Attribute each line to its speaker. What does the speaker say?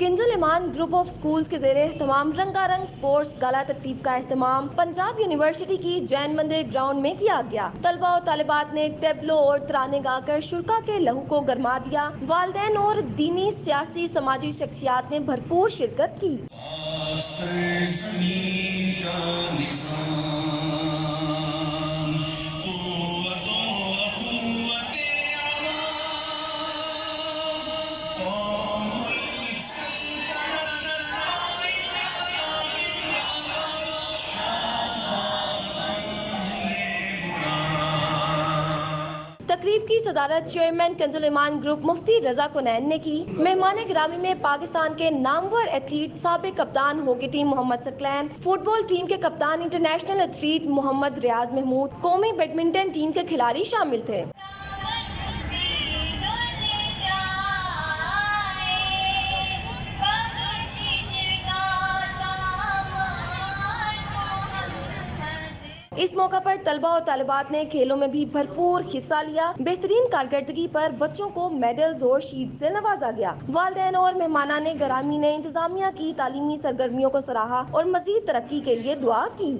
Speaker 1: Kanz ul Iman group of schools کے زیر اہتمام رنگا رنگ اسپورٹس گالا تقریب کا اہتمام پنجاب یونیورسٹی کی جین مندر گراؤنڈ میں کیا گیا۔ طلباء و طالبات نے ٹیبلو اور ترانے گا کر شرکاء کے لہو کو گرما دیا۔ والدین اور دینی، سیاسی، سماجی شخصیات نے بھرپور شرکت کی۔ تقریب کی صدارت چیئرمین کنز الایمان گروپ مفتی رضا کنین نے کی۔ مہمان گرامی میں پاکستان کے نامور ایتھلیٹ، سابق کپتان ہاکی ٹیم محمد ثقلین، فٹ بال ٹیم کے کپتان، انٹرنیشنل ایتھلیٹ محمد ریاض محمود، قومی بیڈمنٹن ٹیم کے کھلاڑی شامل تھے۔ اس موقع پر طلباء و طالبات نے کھیلوں میں بھی بھرپور حصہ لیا۔ بہترین کارکردگی پر بچوں کو میڈلز اور شیلڈ سے نوازا گیا۔ والدین اور مہمانان گرامی نے انتظامیہ کی تعلیمی سرگرمیوں کو سراہا اور مزید ترقی کے لیے دعا کی۔